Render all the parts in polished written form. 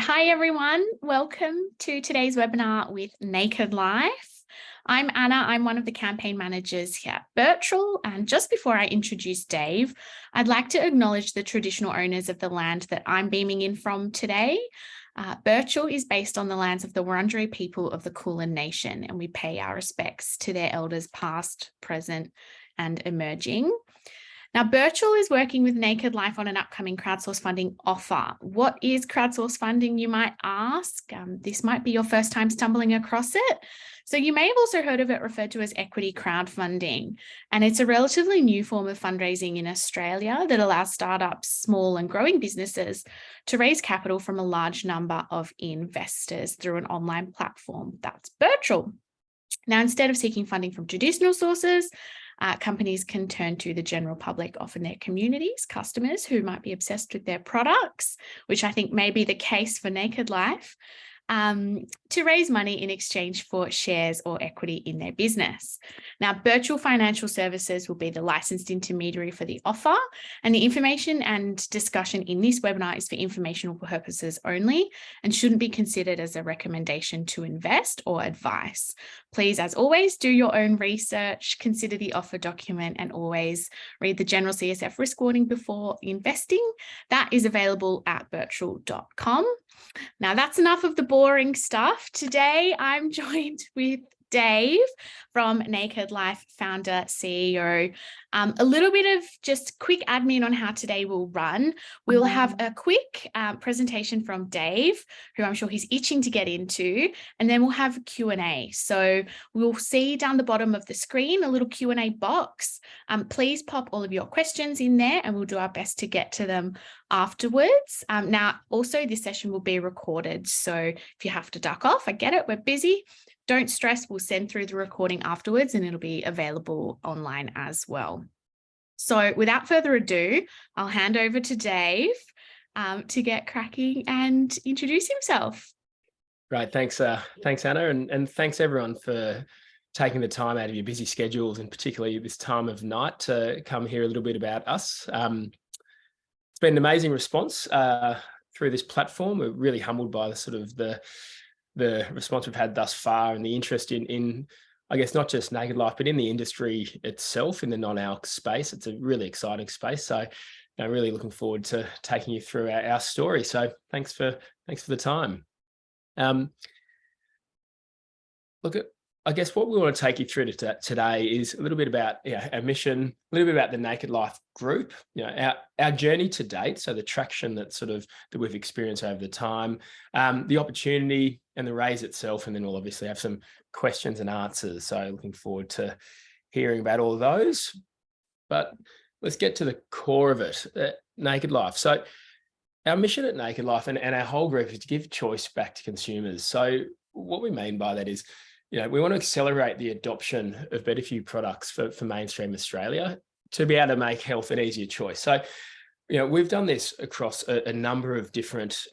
Hi everyone, welcome to today's webinar with Naked Life. I'm Anna, I'm one of the campaign managers here at Birchal, and just before I introduce Dave, I'd like to acknowledge the traditional owners of the land that I'm beaming in from today. Birchal is based on the lands of the Wurundjeri people of the Kulin Nation, and we pay our respects to their elders past, present, and emerging. Now, Birchal is working with Naked Life on an upcoming crowdsource funding offer. What is crowdsource funding, you might ask? This might be your first time stumbling across it. So you may have also heard of it referred to as equity crowdfunding. And it's a relatively new form of fundraising in Australia that allows startups, small and growing businesses to raise capital from a large number of investors through an online platform. That's Birchal. Now, instead of seeking funding from traditional sources, companies can turn to the general public, often their communities, customers who might be obsessed with their products, which I think may be the case for Naked Life, to raise money in exchange for shares or equity in their business. Now, Birchal Financial Services will be the licensed intermediary for the offer, and the information and discussion in this webinar is for informational purposes only and shouldn't be considered as a recommendation to invest or advice. Please, as always, do your own research, consider the offer document, and always read the general CSF risk warning before investing. That is available at birchal.com. Now, that's enough of the boring stuff. Today, I'm joined with Dave from Naked Life, founder, CEO. A little bit of just quick admin on how today will run. We'll have a quick presentation from Dave, who I'm sure he's itching to get into, and then we'll have a Q&A. So we'll see down the bottom of the screen a little Q&A box. Please pop all of your questions in there and we'll do our best to get to them afterwards. Now, also this session will be recorded. So if you have to duck off, I get it, we're busy. Don't stress, we'll send through the recording afterwards and it'll be available online as well. So without further ado, I'll hand over to Dave to get cracking and introduce himself. Right, thanks Anna, and thanks everyone for taking the time out of your busy schedules, and particularly this time of night, to come hear a little bit about us. It's been an amazing response through this platform. We're really humbled by the response we've had thus far, and the interest in I guess not just Naked Life, but in the industry itself, in the non-ALC space. It's a really exciting space. So I'm really looking forward to taking you through our story. So thanks for the time. Look, I guess what we want to take you through today is a little bit about our mission, a little bit about the Naked Life group, our journey to date, so the traction that we've experienced over the time, the opportunity and the raise itself, and then we'll obviously have some questions and answers. So looking forward to hearing about all of those. But let's get to the core of it, Naked Life. So our mission at Naked Life and our whole group is to give choice back to consumers. So what we mean by that is, we want to accelerate the adoption of better for you products for mainstream Australia to be able to make health an easier choice. So, we've done this across a number of different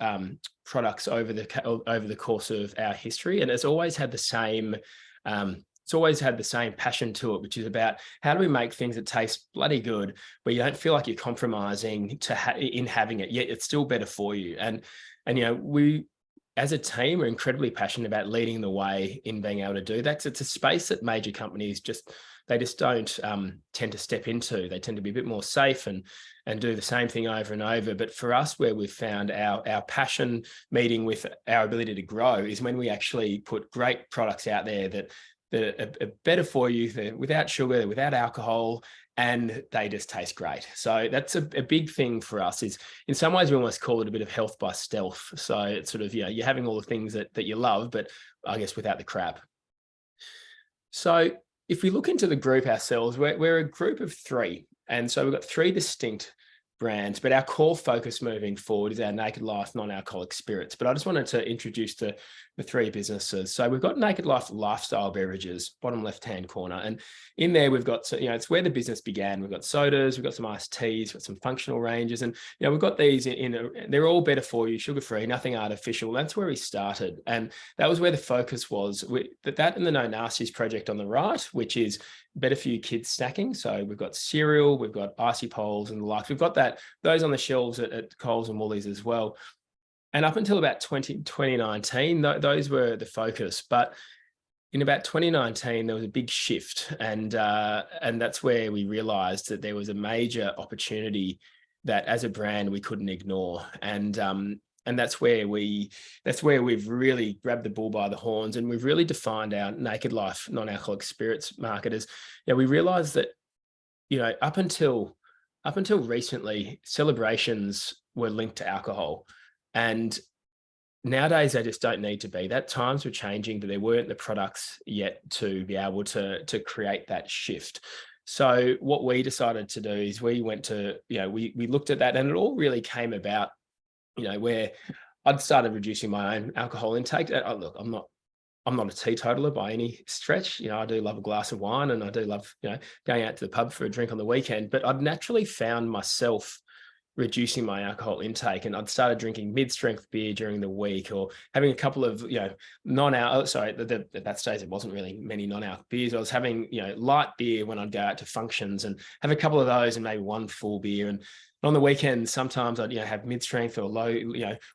products over the course of our history, and it's always had the same passion to it, which is about how do we make things that taste bloody good, where you don't feel like you're compromising in having it, yet it's still better for you. And we, as a team, are incredibly passionate about leading the way in being able to do that. So it's a space that major companies just don't tend to step into. They tend to be a bit more safe and do the same thing over and over. But for us, where we've found our passion meeting with our ability to grow is when we actually put great products out there that are better for you, they're without sugar, without alcohol, and they just taste great. So that's a big thing for us. Is in some ways we almost call it a bit of health by stealth. So it's you're having all the things that you love, but I guess without the crap. So if we look into the group ourselves, we're a group of three. And so we've got three distinct brands, but our core focus moving forward is our Naked Life non-alcoholic spirits. But I just wanted to introduce the three businesses. So we've got Naked Life lifestyle beverages, bottom left-hand corner. And in there, we've got, it's where the business began. We've got sodas, we've got some iced teas, we've got some functional ranges. And, we've got these they're all better for you, sugar-free, nothing artificial. That's where we started. And that was where the focus was. That and the NON-ALC project on the right, which is better for you kids snacking. So we've got cereal, we've got icy poles and the like. We've got those on the shelves at Coles and Woolies as well. And up until about 2019, those were the focus. But in about 2019, there was a big shift, and that's where we realized that there was a major opportunity that as a brand we couldn't ignore. And that's where we've really grabbed the bull by the horns, and we've really defined our Naked Life non-alcoholic spirits market as, we realized that, up until recently, celebrations were linked to alcohol. And nowadays they just don't need to be. That times were changing, but there weren't the products yet to be able to create that shift. So what we decided to do is we went to, we looked at that, and it all really came about, where I'd started reducing my own alcohol intake. Look, I'm not a teetotaler by any stretch. I do love a glass of wine, and I do love, going out to the pub for a drink on the weekend, but I'd naturally found myself reducing my alcohol intake, and I'd started drinking mid-strength beer during the week, or having a couple of, non-alc. Sorry, at that stage, it wasn't really many non-alc beers. I was having, light beer when I'd go out to functions, and have a couple of those and maybe one full beer. And on the weekend, sometimes I'd, have mid-strength or low,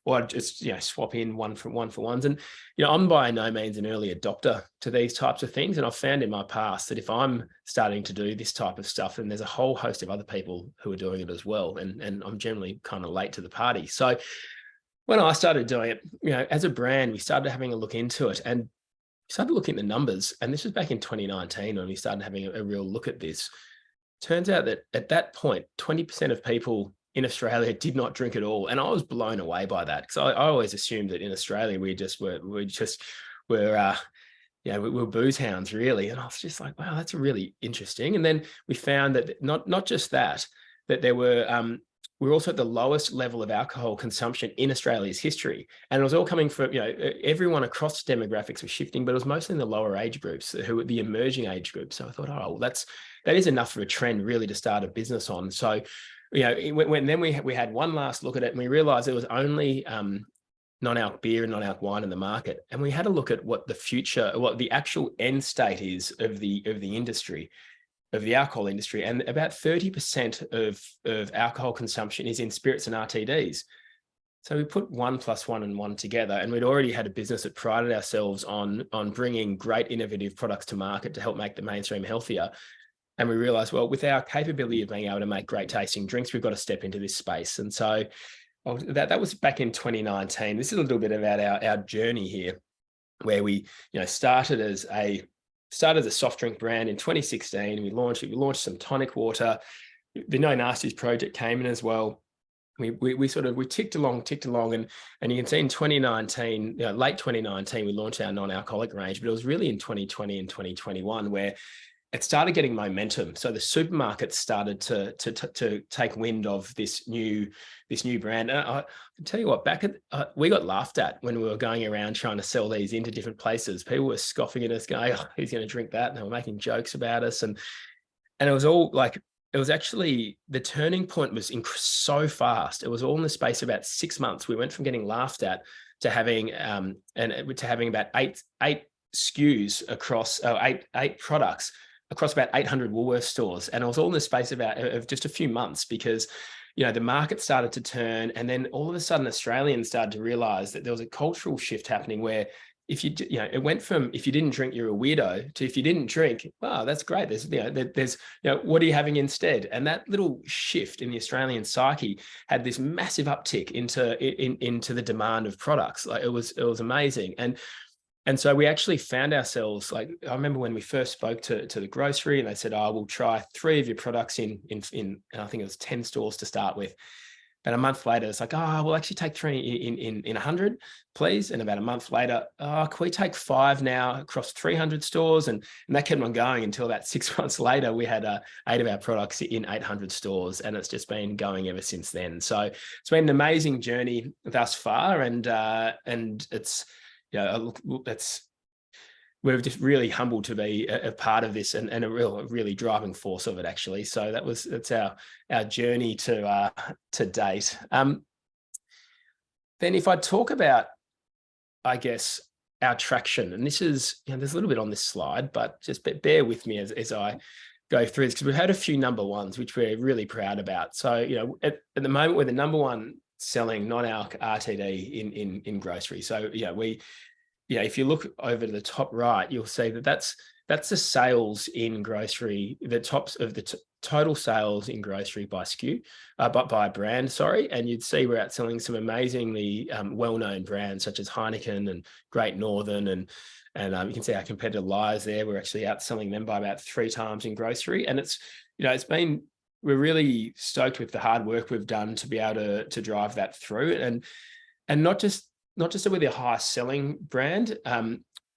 or I'd just, swap in one for ones. And, I'm by no means an early adopter to these types of things. And I've found in my past that if I'm starting to do this type of stuff, then there's a whole host of other people who are doing it as well. And I'm generally kind of late to the party. So when I started doing it, as a brand, we started having a look into it, and started looking at the numbers. And this was back in 2019 when we started having a real look at this. Turns out that at that point, 20% of people in Australia did not drink at all. And I was blown away by that, because I always assumed that in Australia, we were booze hounds, really. And I was just like, wow, that's really interesting. And then we found that not just that there were, we're also at the lowest level of alcohol consumption in Australia's history. And it was all coming from, everyone across demographics was shifting, but it was mostly in the lower age groups, who were the emerging age groups. So I thought, oh, well, that is enough for a trend really to start a business on. So, then we had one last look at it, and we realized there was only non-alc beer and non-alc wine in the market. And we had a look at what the actual end state is of the industry, of the alcohol industry. And about 30% of alcohol consumption is in spirits and RTDs. So we put 1 + 1 and 1 together, and we'd already had a business that prided ourselves on bringing great innovative products to market to help make the mainstream healthier. And we realized, well, with our capability of being able to make great tasting drinks, we've got to step into this space. And so that was back in 2019. This is a little bit about our journey here, where we started as a soft drink brand in 2016. We launched some tonic water. The No Nasties project came in as well. We ticked along, and you can see in 2019, late 2019, we launched our non-alcoholic range, but it was really in 2020 and 2021 where it started getting momentum. So the supermarkets started to take wind of this new brand. And I can tell you what, we got laughed at when we were going around trying to sell these into different places. People were scoffing at us, going, "Oh, who's going to drink that?" And they were making jokes about us. And it was all like, it was actually, the turning point was so fast. It was all in the space of about 6 months. We went from getting laughed at to having about eight SKUs across eight products across about 800 Woolworths stores. And it was all in the space of just a few months, because, the market started to turn. And then all of a sudden, Australians started to realize that there was a cultural shift happening where it went from, if you didn't drink, you're a weirdo, to if you didn't drink, wow, that's great. There's what are you having instead? And that little shift in the Australian psyche had this massive uptick into the demand of products. Like it was amazing. And so we actually found ourselves, like, I remember when we first spoke to the grocery, and they said, "Oh, we'll try 3 of your products in I think it was 10 stores to start with." And a month later, it's like, "Oh, we'll actually take 3 in 100, please." And about a month later, "Oh, can we take 5 now across 300 stores?" And that kept on going until about 6 months later, we had 8 of our products in 800 stores, and it's just been going ever since then. So it's been an amazing journey thus far, and it's, we're just really humbled to be a part of this, and a really driving force of it, actually. So that's our journey to date. Then if I talk about, I guess, our traction, and this is, there's a little bit on this slide, but just bear with me as I go through this, because we've had a few number ones, which we're really proud about. So, at the moment, we're the number one selling non-ALC RTD in grocery. So if you look over to the top right, you'll see that that's the sales in grocery, the tops of the total sales in grocery by SKU, but by brand, sorry. And you'd see we're outselling some amazingly well-known brands such as Heineken and Great Northern, and you can see our competitor Lies there. We're actually outselling them by about 3 times in grocery. And we're really stoked with the hard work we've done to be able to drive that through, and not just that we're the highest selling brand.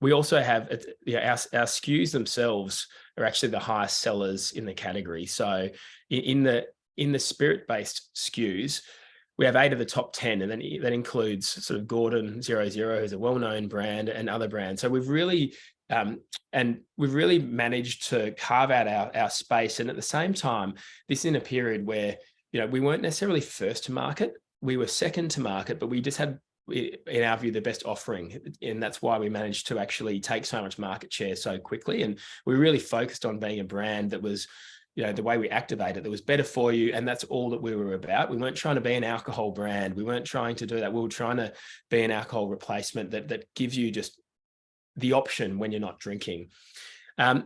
We also have our SKUs themselves are actually the highest sellers in the category. So in the spirit-based SKUs, we have 8 of the top 10, and then that includes sort of Gordon 00, who's a well-known brand, and other brands. So we've really managed to carve out our space. And at the same time, this is in a period where we weren't necessarily first to market. We were second to market, but we just had, in our view, the best offering. And that's why we managed to actually take so much market share so quickly. And we really focused on being a brand that was, the way we activate it, that was better for you. And that's all that we were about. We weren't trying to be an alcohol brand. We weren't trying to do that. We were trying to be an alcohol replacement that gives you just the option when you're not drinking. We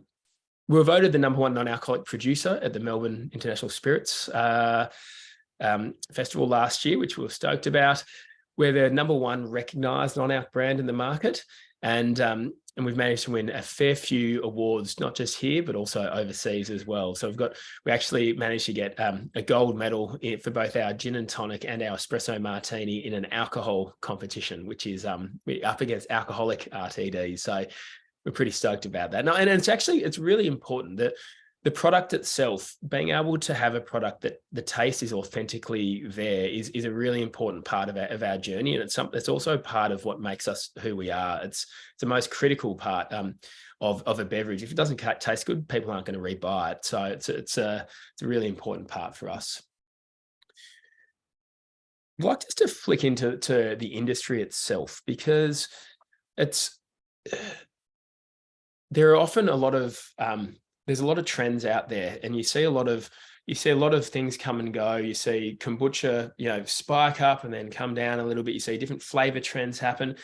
were voted the #1 non-alcoholic producer at the Melbourne International Spirits Festival last year, which we were stoked about. We're the #1 recognised non-alc brand in the market, and we've managed to win a fair few awards, not just here but also overseas as well. So we actually managed to get a gold medal for both our gin and tonic and our espresso martini in an alcohol competition, which is up against alcoholic RTDs. So we're pretty stoked about that. And it's really important that the product itself, being able to have a product that the taste is authentically there, is a really important part of our journey. And it's also part of what makes us who we are. It's the most critical part of a beverage. If it doesn't taste good, people aren't going to rebuy it. So it's a really important part for us. I'd like just to flick into the industry itself, because there are often there's a lot of trends out there, and you see a lot of things come and go. You see kombucha, spike up and then come down a little bit. You see different flavor trends happen.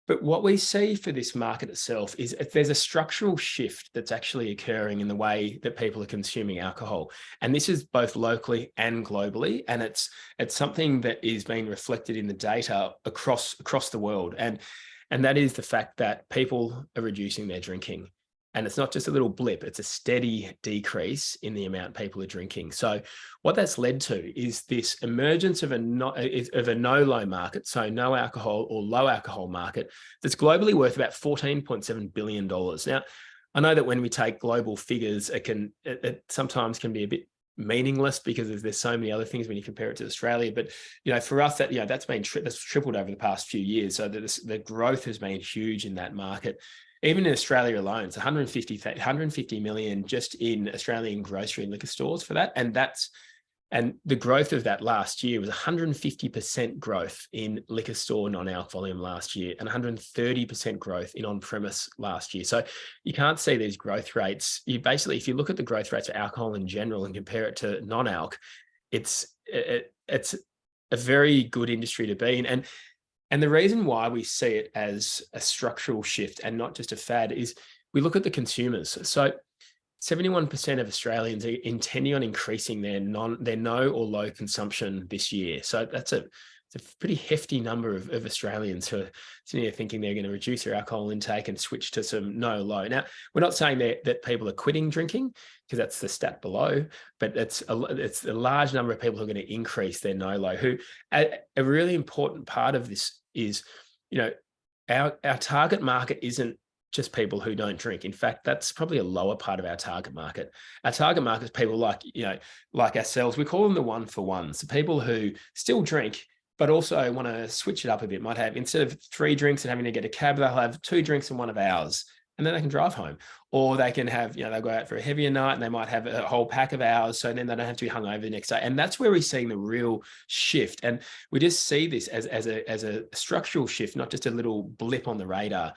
But what we see for this market itself is there's a structural shift that's actually occurring in the way that people are consuming alcohol. And this is both locally and globally. And it's something that is being reflected in the data across the world. And that is the fact that people are reducing their drinking. And it's not just a little blip, it's a steady decrease in the amount people are drinking. So what that's led to is this emergence of a no-low market, so no alcohol or low alcohol market, that's globally worth about $14.7 billion. Now, I know that when we take global figures, it sometimes can be a bit meaningless because there's so many other things when you compare it to Australia. But for us, that's tripled over the past few years. So the growth has been huge in that market. Even in Australia alone, it's 150 million just in Australian grocery and liquor stores for that. And the growth of that last year was 150% growth in liquor store non-alc volume last year, and 130% growth in on-premise last year. So you can't see these growth rates. If you look at the growth rates of alcohol in general and compare it to non-alc, it's a very good industry to be in. And the reason why we see it as a structural shift and not just a fad is we look at the consumers. So 71% of Australians are intending on increasing their no or low consumption this year. So it's a pretty hefty number of Australians who are sitting here thinking they're going to reduce their alcohol intake and switch to some no-low. Now, we're not saying that people are quitting drinking, because that's the stat below, but it's a large number of people who are going to increase their no-low. A really important part of this is, our target market isn't just people who don't drink. In fact, that's probably a lower part of our target market. Our target market is people like ourselves. We call them the one-for-ones, the people who still drink, but also want to switch it up a bit. Might have, instead of 3 drinks and having to get a cab, they'll have 2 drinks and one of ours, and then they can drive home. Or they can have, they'll go out for a heavier night and they might have a whole pack of ours, so then they don't have to be hungover the next day. And that's where we're seeing the real shift. And we just see this as a structural shift, not just a little blip on the radar.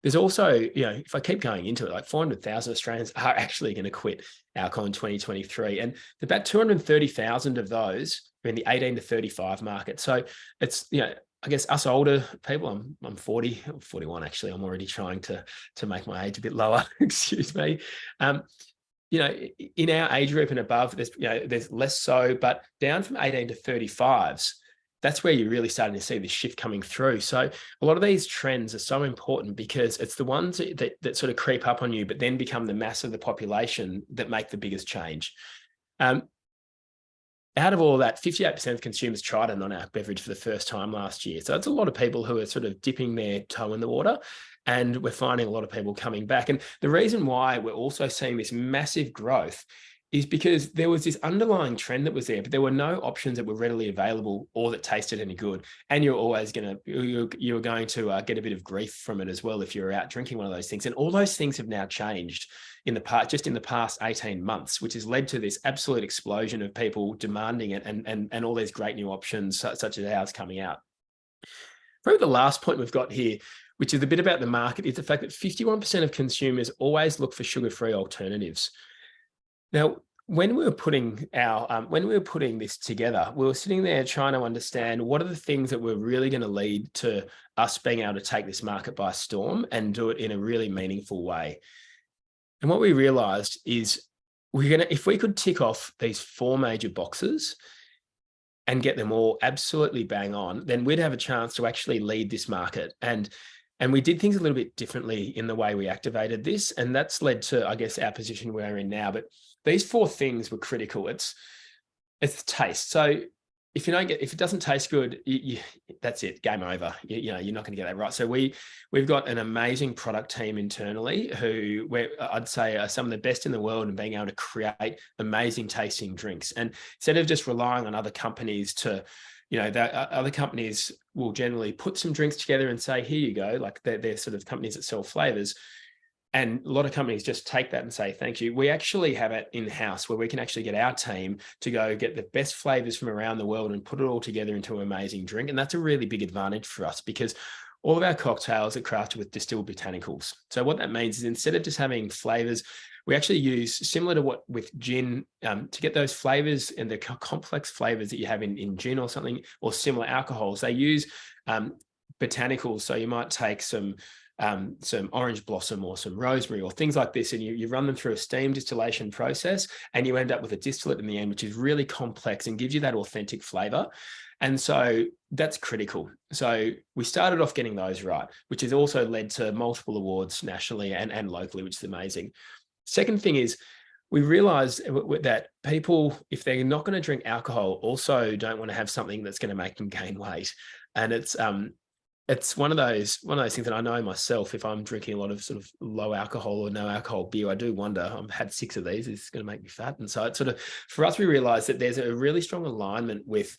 There's also, if I keep going into it, like 400,000 Australians are actually going to quit alcohol in 2023. And about 230,000 of those we're in the 18 to 35 market. So it's, you know, I guess us older people, I'm 40, 41 actually. I'm already trying to make my age a bit lower. Excuse me. You know, in our age group and above, there's, you know, there's less so, but down from 18 to 35s, that's where you're really starting to see this shift coming through. So a lot of these trends are so important because it's the ones that sort of creep up on you, but then become the mass of the population that make the biggest change. Out of all that, 58% of consumers tried a non-alc beverage for the first time last year. So it's a lot of people who are sort of dipping their toe in the water, and we're finding a lot of people coming back. And the reason why we're also seeing this massive growth is because there was this underlying trend that was there, but there were no options that were readily available or that tasted any good. And you're always going to, you're going to get a bit of grief from it as well if you're out drinking one of those things. And all those things have now changed in the past, just in the past 18 months, which has led to this absolute explosion of people demanding it and all these great new options such as ours coming out. Probably the last point we've got here, which is a bit about the market, is the fact that 51% of consumers always look for sugar-free alternatives. Now, when we were putting this together, we were sitting there trying to understand what are the things that were really going to lead to us being able to take this market by storm and do it in a really meaningful way. And what we realized is if we could tick off these 4 major boxes and get them all absolutely bang on, then we'd have a chance to actually lead this market. And we did things a little bit differently in the way we activated this. And that's led to, I guess, our position we're in now. But these 4 things were critical. It's taste. So if it doesn't taste good, that's it, game over. You know, you're not going to get that right. So we've got an amazing product team internally who I'd say are some of the best in the world in being able to create amazing tasting drinks. And instead of just relying on other companies to, you know, other companies will generally put some drinks together and say, here you go, like they're sort of companies that sell flavors. And a lot of companies just take that and say, thank you. We actually have it in-house where we can actually get our team to go get the best flavors from around the world and put it all together into an amazing drink. And that's a really big advantage for us because all of our cocktails are crafted with distilled botanicals. So what that means is instead of just having flavors, we actually use, similar to what with gin, to get those flavors and the complex flavors that you have in gin or something, or similar alcohols, they use botanicals. So you might take some orange blossom or some rosemary or things like this, and you run them through a steam distillation process, and you end up with a distillate in the end, which is really complex and gives you that authentic flavor. And so that's critical. So we started off getting those right, which has also led to multiple awards nationally and locally, which is amazing. Second thing is we realized that people, if they're not going to drink alcohol, also don't want to have something that's going to make them gain weight. And it's one of those things that I know myself, if I'm drinking a lot of sort of low alcohol or no alcohol beer, I do wonder, I've had 6 of these, it's going to make me fat. And so it's sort of, for us, we realized that there's a really strong alignment with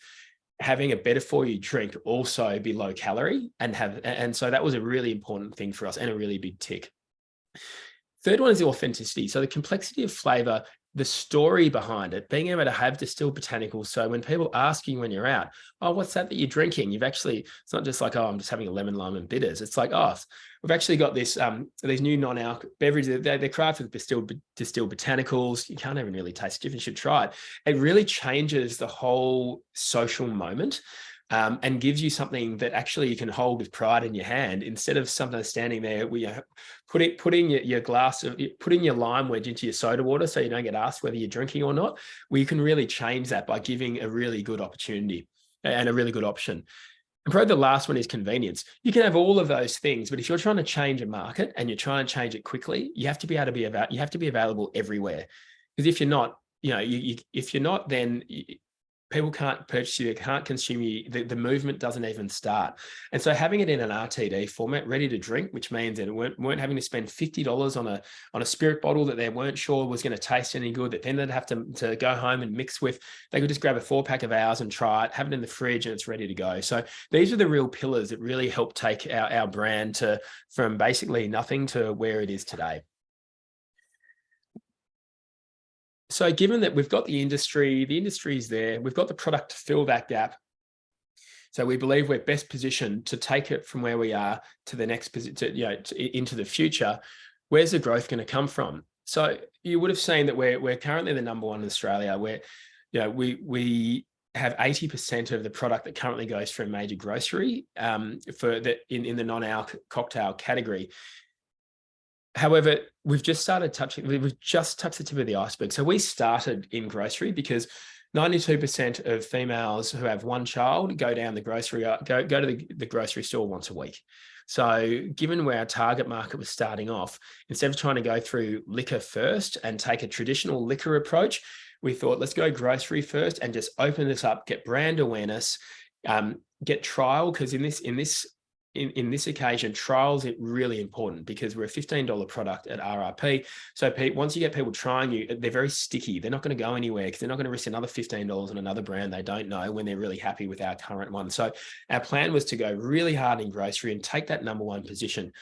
having a better for you drink also be low calorie and so that was a really important thing for us and a really big tick. Third one is the authenticity. So the complexity of flavor, the story behind it, being able to have distilled botanicals. So when people ask you when you're out, oh, what's that you're drinking? It's not just like, oh, I'm just having a lemon, lime and bitters. It's like, oh, we've actually got this, these new non-alc beverages. They're crafted with distilled botanicals. You can't even really taste it. You should try it. It really changes the whole social moment. And gives you something that actually you can hold with pride in your hand instead of something standing there where you're putting your glass, putting your lime wedge into your soda water so you don't get asked whether you're drinking or not. We can really change that by giving a really good opportunity and a really good option. And probably the last one is convenience. You can have all of those things, but if you're trying to change a market and you're trying to change it quickly, you have to be able to you have to be available everywhere. Because if you're not, you know, if you're not, then people can't purchase you, they can't consume you, the movement doesn't even start. And so having it in an RTD format, ready to drink, which means that weren't having to spend $50 on a spirit bottle that they weren't sure was going to taste any good, that then they'd have to go home and mix with, they could just grab a 4-pack of ours and try it, have it in the fridge and it's ready to go. So these are the real pillars that really help take our brand from basically nothing to where it is today. So given that we've got the industry's there, we've got the product to fill that gap. So we believe we're best positioned to take it from where we are to the next position, into the future. Where's the growth going to come from? So you would have seen that we're currently the #1 in Australia. Where, you know, we have 80% of the product that currently goes through a major grocery in the non-alc cocktail category. However, we've just touched the tip of the iceberg. So we started in grocery because 92% of females who have one child go to the grocery store once a week. So given where our target market was starting off, instead of trying to go through liquor first and take a traditional liquor approach, we thought, let's go grocery first and just open this up, get brand awareness, get trial, because in this occasion, trials are really important because we're a $15 product at RRP. So once you get people trying you, they're very sticky. They're not going to go anywhere because they're not going to risk another $15 on another brand they don't know when they're really happy with our current one. So our plan was to go really hard in grocery and take that number one position.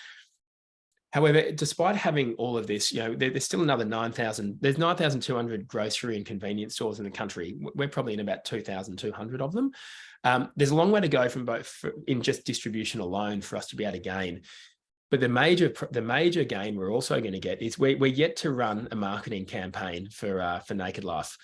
However, despite having all of this, there's still another 9,000. There's 9,200 grocery and convenience stores in the country. We're probably in about 2,200 of them. There's a long way to go from both in just distribution alone for us to be able to gain. But the major gain we're also going to get is we're yet to run a marketing campaign for Naked Life.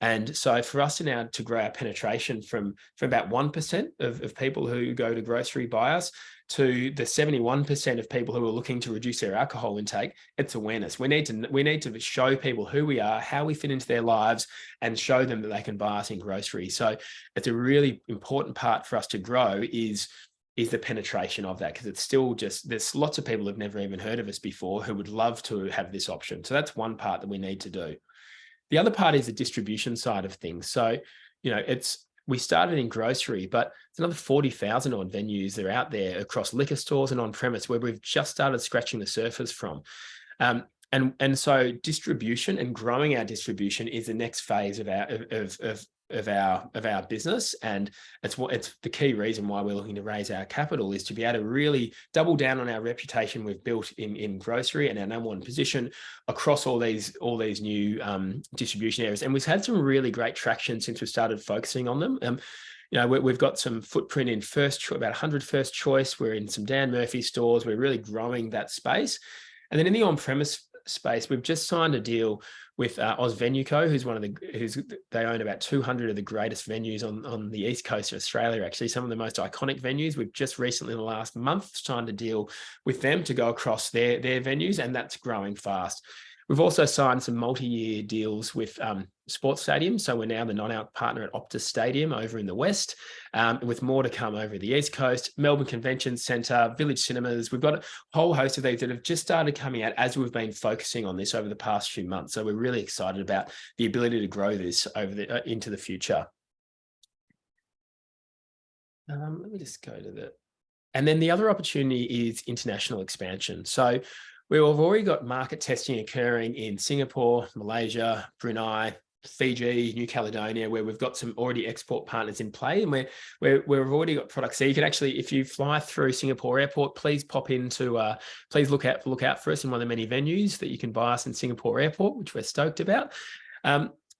And so for us now to grow our penetration from about 1% of people who go to grocery buy us to the 71% of people who are looking to reduce their alcohol intake, it's awareness. We need to show people who we are, how we fit into their lives, and show them that they can buy us in grocery. So it's a really important part for us to grow is the penetration of that, because it's still there's lots of people who've never even heard of us before who would love to have this option. So that's one part that we need to do. The other part is the distribution side of things. So, we started in grocery, but there's another 40,000 odd venues that are out there across liquor stores and on premise where we've just started scratching the surface from. And so distribution and growing our distribution is the next phase of our business, and it's the key reason why we're looking to raise our capital, is to be able to really double down on our reputation we've built in grocery and our number one position across all these new distribution areas. And we've had some really great traction since we started focusing on them. We've got some footprint in about 100 First Choice. We're in some Dan Murphy stores. We're really growing that space. And then in the on-premise space, we've just signed a deal with Oz Venue Co, they own about 200 of the greatest venues on the east coast of Australia, actually some of the most iconic venues. We've just recently in the last month signed a deal with them to go across their venues, and that's growing fast. We've also signed some multi-year deals with sports stadiums. So we're now the non-alc partner at Optus Stadium over in the west, with more to come over the east coast, Melbourne Convention Centre, Village Cinemas. We've got a whole host of these that have just started coming out as we've been focusing on this over the past few months. So we're really excited about the ability to grow this into the future. Let me just go to that. And then the other opportunity is international expansion. So we've already got market testing occurring in Singapore, Malaysia, Brunei, Fiji, New Caledonia, where we've got some already export partners in play, and we've already got products. So you can actually, if you fly through Singapore Airport, please pop into, please look out for us in one of the many venues that you can buy us in Singapore Airport, which we're stoked about.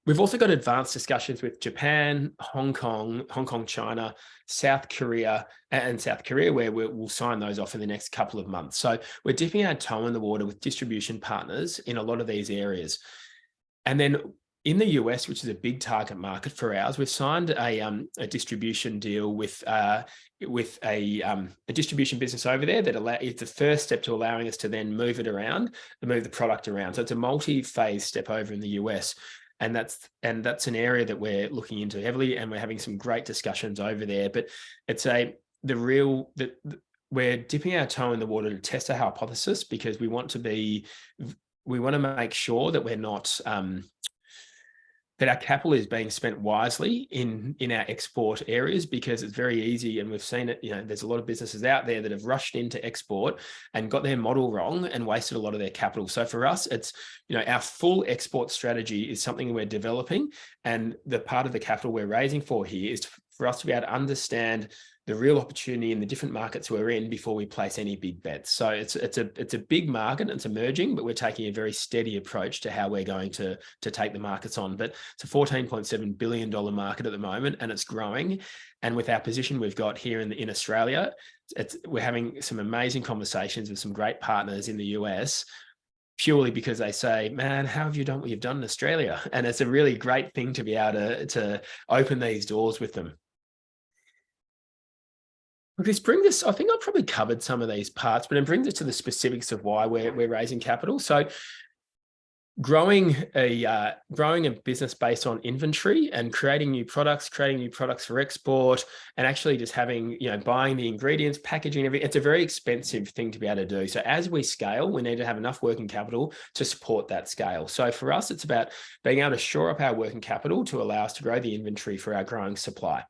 We've also got advanced discussions with Japan, Hong Kong, China, South Korea, where we'll sign those off in the next couple of months. So we're dipping our toe in the water with distribution partners in a lot of these areas. And then in the US, which is a big target market for ours, we've signed a distribution deal with a distribution business over there that it's the first step to allowing us to then move the product around. So it's a multi-phase step over in the US. And that's an area that we're looking into heavily, and we're having some great discussions over there. But it's we're dipping our toe in the water to test a hypothesis, because we want to make sure that we're not that our capital is being spent wisely in our export areas, because it's very easy, and we've seen it, there's a lot of businesses out there that have rushed into export and got their model wrong and wasted a lot of their capital. So for us, it's, our full export strategy is something we're developing, and the part of the capital we're raising for here is for us to be able to understand the real opportunity in the different markets we're in before we place any big bets. So it's a big market, and it's emerging, but we're taking a very steady approach to how we're going to take the markets on. But it's a $14.7 billion market at the moment, and it's growing. And with our position we've got here in Australia, we're having some amazing conversations with some great partners in the US purely because they say, man, how have you done what you've done in Australia? And it's a really great thing to be able to open these doors with them. This brings us, I think I've probably covered some of these parts, but it brings us to the specifics of why we're raising capital. So growing a business based on inventory and creating new products for export, and actually just having, buying the ingredients, packaging, everything. It's a very expensive thing to be able to do. So as we scale, we need to have enough working capital to support that scale. So for us, it's about being able to shore up our working capital to allow us to grow the inventory for our growing supply.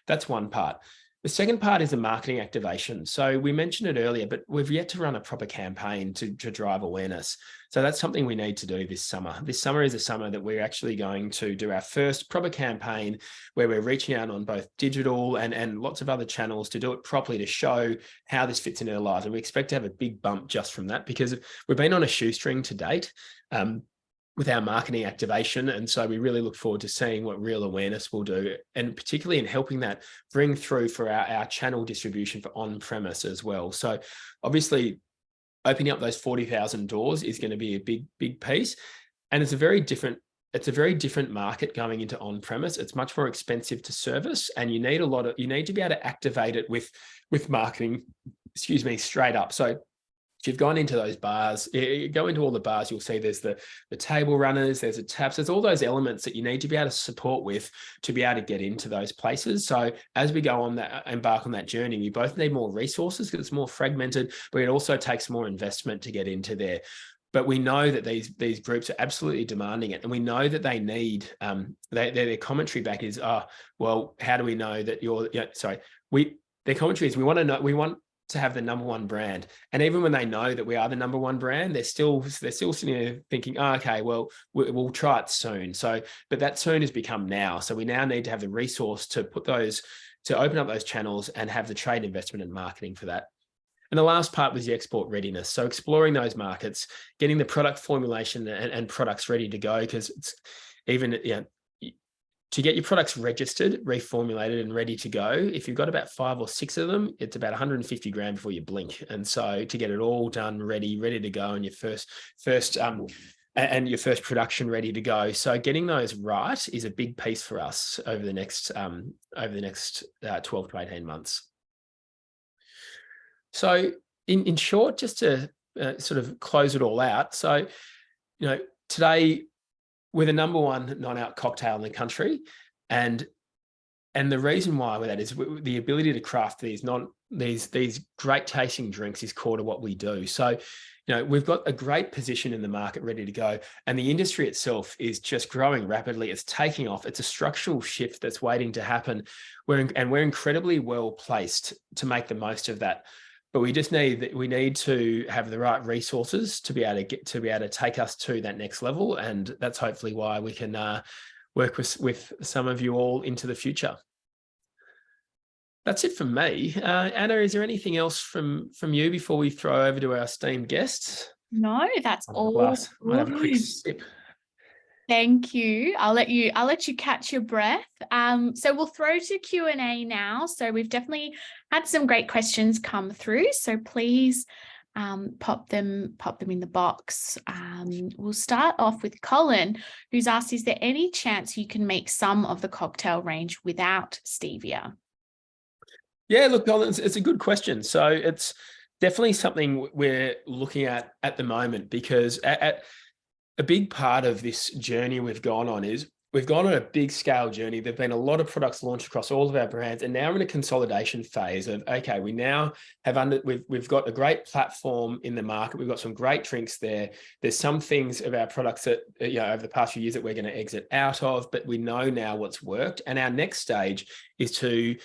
That's one part. The second part is the marketing activation. So we mentioned it earlier, but we've yet to run a proper campaign to drive awareness. So that's something we need to do this summer. This summer is a summer that we're actually going to do our first proper campaign where we're reaching out on both digital and lots of other channels to do it properly, to show how this fits into their lives. And we expect to have a big bump just from that, because we've been on a shoestring to date with our marketing activation. And so we really look forward to seeing what real awareness will do, and particularly in helping that bring through for our channel distribution for on-premise as well. So obviously opening up those 40,000 doors is going to be a big piece. And it's a very different market going into on-premise. It's much more expensive to service, and you need to be able to activate it with marketing, straight up. So if you've gone into those bars, you go into all the bars, you'll see there's the table runners, there's the taps, there's all those elements that you need to be able to support with to be able to get into those places. So as we embark on that journey, we both need more resources because it's more fragmented, but it also takes more investment to get into there. But we know that these groups are absolutely demanding it, and we know that they need their commentary back is, well, how do we know that their commentary is, we want to have the number one brand. And even when they know that we are the number one brand, they're still sitting there thinking, okay, well, we'll try it soon. So, but that soon has become now. So we now need to have the resource to open up those channels and have the trade investment and marketing for that. And the last part was the export readiness. So exploring those markets, getting the product formulation and products ready to go, because it's even, to get your products registered, reformulated, and ready to go, if you've got about 5 or 6 of them, it's about 150 grand before you blink. And so to get it all done, ready to go, and your first production ready to go. So getting those right is a big piece for us over the next 12 to 18 months. So in short, just to sort of close it all out. So, today, we're the number one non-alc cocktail in the country, and the reason why with that is the ability to craft these great tasting drinks is core to what we do. So, we've got a great position in the market ready to go, and the industry itself is just growing rapidly. It's taking off. It's a structural shift that's waiting to happen. We're incredibly well placed to make the most of that. But we need to have the right resources to be able to take us to that next level, and that's hopefully why we can work with some of you all into the future. That's it from me. Anna, is there anything else from you before we throw over to our esteemed guests? No, that's all. I'll have a quick sip. Thank you. I'll let you catch your breath. So we'll throw to Q&A now. So we've definitely had some great questions come through. So please pop them in the box. We'll start off with Kulin, who's asked, is there any chance you can make some of the cocktail range without stevia? Yeah, look, Kulin, it's a good question. So it's definitely something we're looking at the moment, because a big part of this journey we've gone on is we've gone on a big scale journey. There've been a lot of products launched across all of our brands, and now we're in a consolidation phase of, okay, we now we've got a great platform in the market. We've got some great drinks there. There's some things of our products that, over the past few years that we're going to exit out of, but we know now what's worked. And our next stage is to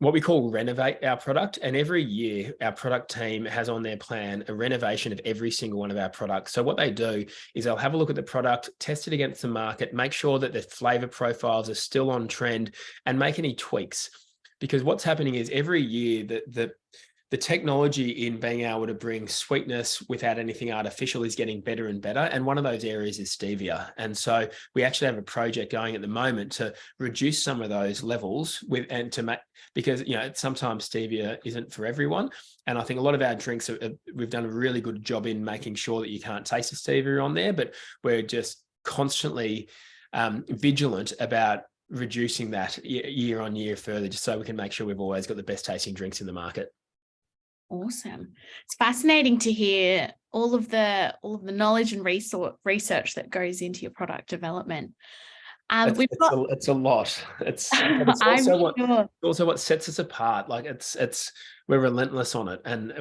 what we call renovate our product. And every year our product team has on their plan a renovation of every single one of our products. So what they do is they'll have a look at the product, test it against the market, make sure that the flavor profiles are still on trend, and make any tweaks. Because what's happening is every year the the technology in being able to bring sweetness without anything artificial is getting better and better. And one of those areas is stevia. And so we actually have a project going at the moment to reduce some of those levels because, you know, sometimes stevia isn't for everyone. And I think a lot of our drinks, we've done a really good job in making sure that you can't taste the stevia on there, but we're just constantly vigilant about reducing that year on year further, just so we can make sure we've always got the best tasting drinks in the market. Awesome. It's fascinating to hear all of the knowledge and research that goes into your product development. It's a lot. It's also what sets us apart. Like we're relentless on it, and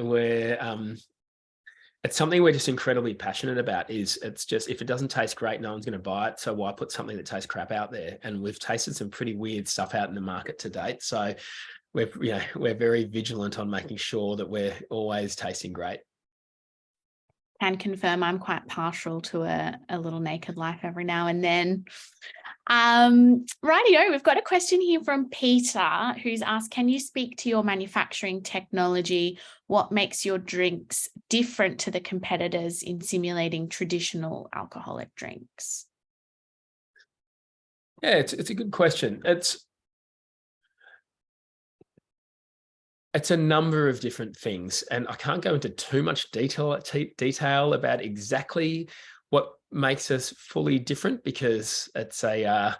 it's something we're just incredibly passionate about. It's just, if it doesn't taste great, no one's going to buy it. So why put something that tastes crap out there? And we've tasted some pretty weird stuff out in the market to date. So we're very vigilant on making sure that we're always tasting great. Can confirm I'm quite partial to a little Naked Life every now and then. Rightio, we've got a question here from Peter, who's asked, can you speak to your manufacturing technology? What makes your drinks different to the competitors in simulating traditional alcoholic drinks? Yeah, it's a good question. It's a number of different things, and I can't go into too much detail about exactly what makes us fully different, because it's a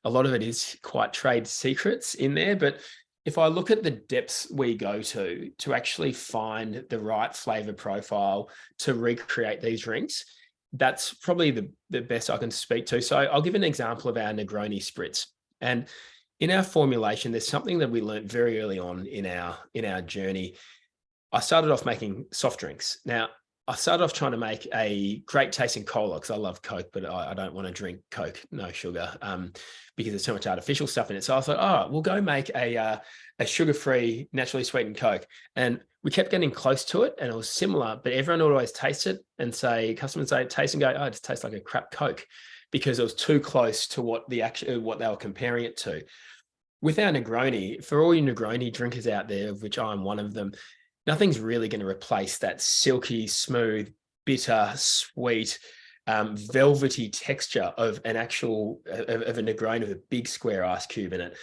lot of it is quite trade secrets in there. But if I look at the depths we go to actually find the right flavor profile to recreate these drinks, that's probably the best I can speak to. So I'll give an example of our Negroni Spritz. And in our formulation, there's something that we learned very early on in our journey. I started off making soft drinks. Now, I started off trying to make a great tasting cola, because I love Coke, but I don't want to drink Coke, no sugar, because there's so much artificial stuff in it. So I thought, all right, we'll go make a sugar-free, naturally sweetened Coke. And we kept getting close to it, and it was similar, but everyone would always taste it and customers say, taste and go, oh, it just tastes like a crap Coke, because it was too close to what they were comparing it to. With our Negroni, for all you Negroni drinkers out there, of which I'm one of them, nothing's really going to replace that silky, smooth, bitter, sweet, velvety texture of an actual of a Negroni with a big square ice cube in it.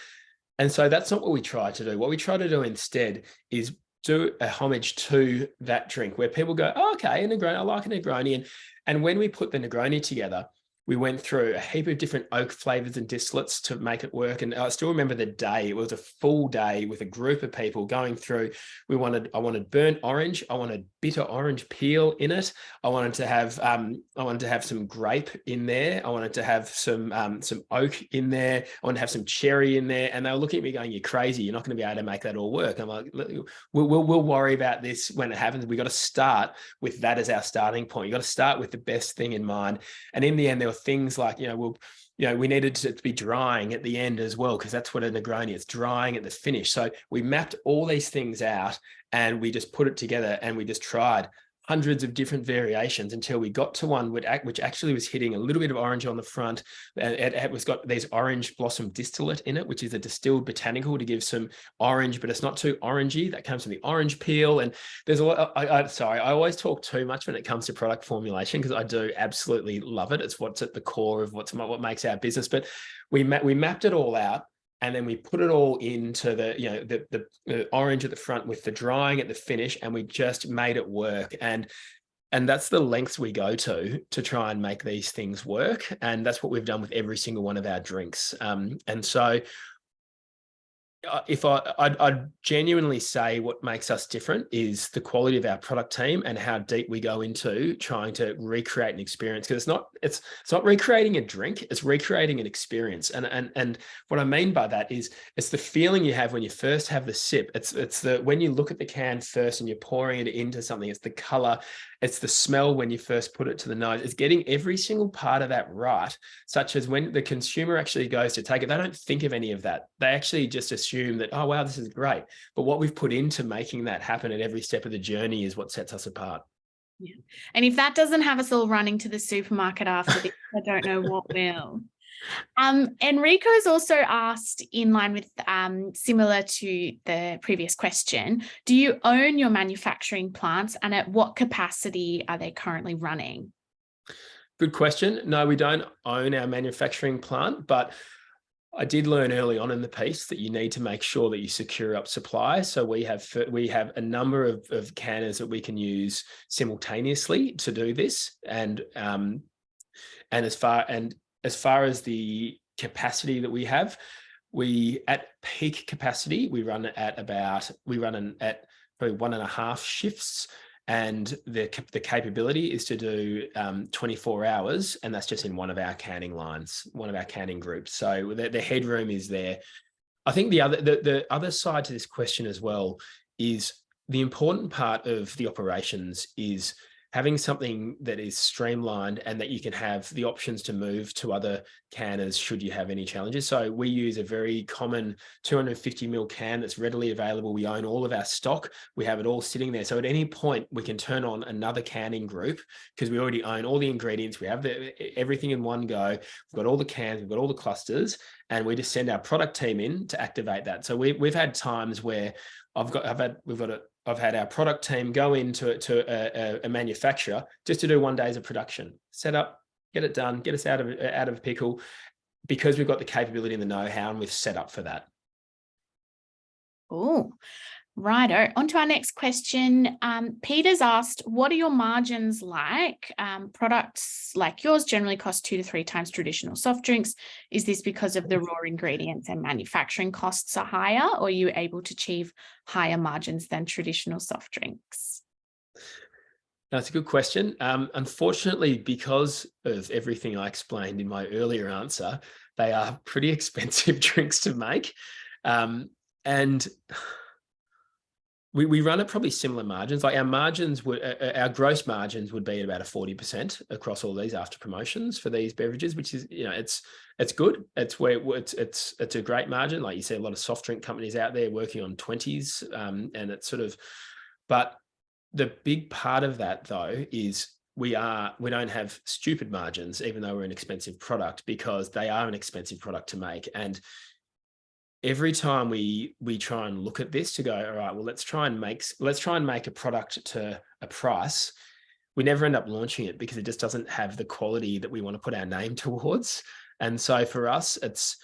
And so that's not what we try to do. What we try to do instead is do a homage to that drink, where people go, oh, okay, a Negroni, I like a Negroni. And when we put the Negroni together, we went through a heap of different oak flavors and distillates to make it work. And I still remember the day. It was a full day with a group of people going through. I wanted burnt orange. I wanted bitter orange peel in it. I wanted to have some grape in there. I wanted to have some oak in there. I wanted to have some cherry in there. And they were looking at me going, you're crazy. You're not going to be able to make that all work. I'm like, we'll worry about this when it happens. We got to start with that as our starting point. You got to start with the best thing in mind. And in the end, there were things like, we needed to be drying at the end as well, because that's what a Negroni is, drying at the finish. So we mapped all these things out and we just put it together, and we just tried hundreds of different variations until we got to one which actually was hitting a little bit of orange on the front. It was got these orange blossom distillate in it, which is a distilled botanical to give some orange, but it's not too orangey. That comes from the orange peel. And there's a lot. I always talk too much when it comes to product formulation, because I do absolutely love it. It's what's at the core of what makes our business. But we mapped it all out. And then we put it all into the orange at the front with the drying at the finish, and we just made it work. And that's the lengths we go to try and make these things work. And that's what we've done with every single one of our drinks. And so if I'd genuinely say what makes us different is the quality of our product team and how deep we go into trying to recreate an experience. Because it's not recreating a drink, it's recreating an experience. And what I mean by that is it's the feeling you have when you first have the sip. It's when you look at the can first and you're pouring it into something. It's the color, it's the smell when you first put it to the nose. It's getting every single part of that right, such as when the consumer actually goes to take it, they don't think of any of that. They actually just assume that, oh, wow, this is great. But what we've put into making that happen at every step of the journey is what sets us apart. Yeah. And if that doesn't have us all running to the supermarket after this, I don't know what will. Enrico's also asked, in line with similar to the previous question, do you own your manufacturing plants, and at what capacity are they currently running? Good question. No, we don't own our manufacturing plant, but I did learn early on in the piece that you need to make sure that you secure up supply. So we have a number of canners that we can use simultaneously to do this, and as far as the capacity that we have, at peak capacity we run at probably 1.5 shifts. And the capability is to do 24 hours, and that's just in one of our canning lines, one of our canning groups. So the headroom is there. I think the other side to this question as well is the important part of the operations is having something that is streamlined and that you can have the options to move to other canners should you have any challenges. So we use a very common 250 ml can that's readily available. We own all of our stock. We have it all sitting there. So at any point we can turn on another canning group because we already own all the ingredients. We have everything in one go. We've got all the cans, we've got all the clusters, and we just send our product team in to activate that. So we've had times where I've had our product team go into a manufacturer just to do 1 day of production, set up, get it done, get us out of pickle, because we've got the capability and the know-how, and we've set up for that. Oh, righto. On to our next question. Peter's asked, what are your margins like? Products like yours generally cost 2 to 3 times traditional soft drinks. Is this because of the raw ingredients and manufacturing costs are higher, or are you able to achieve higher margins than traditional soft drinks? That's a good question. Unfortunately, because of everything I explained in my earlier answer, they are pretty expensive drinks to make. And we run at probably similar margins. Like our gross margins would be at about a 40% across all these after promotions for these beverages, which is, it's good. It's a great margin. Like you see a lot of soft drink companies out there working on 20s, and it's sort of, but the big part of that though is we don't have stupid margins, even though we're an expensive product, because they are an expensive product to make. And every time we try and look at this to go, all right, well, let's try and make a product to a price, we never end up launching it because it just doesn't have the quality that we want to put our name towards. And so for us, it's,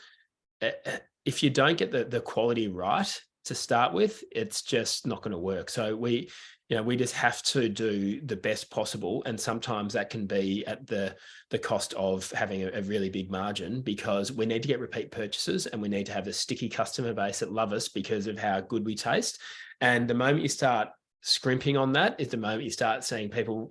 if you don't get the quality right to start with, it's just not going to work. So we just have to do the best possible. And sometimes that can be at the cost of having a really big margin, because we need to get repeat purchases and we need to have a sticky customer base that love us because of how good we taste. And the moment you start scrimping on that is the moment you start seeing people,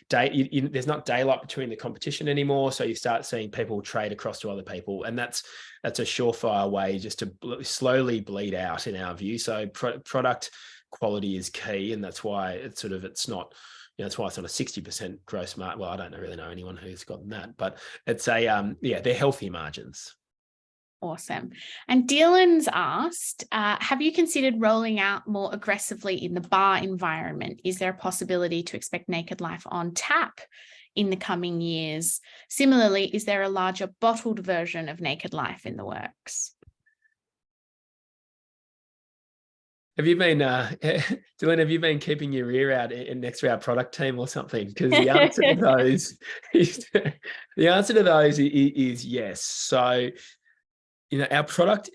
there's not daylight between the competition anymore. So you start seeing people trade across to other people. And that's a surefire way just to slowly bleed out in our view. So product quality is key, and that's why it's not, that's why it's not a 60% gross margin. Well, I don't really know anyone who's gotten that, but it's they're healthy margins. Awesome. And Dylan's asked, have you considered rolling out more aggressively in the bar environment? Is there a possibility to expect Naked Life on tap in the coming years? Similarly, is there a larger bottled version of Naked Life in the works? Have you been, Dylan, have you been keeping your ear out next to our product team or something? Because the answer to those is yes. So, our product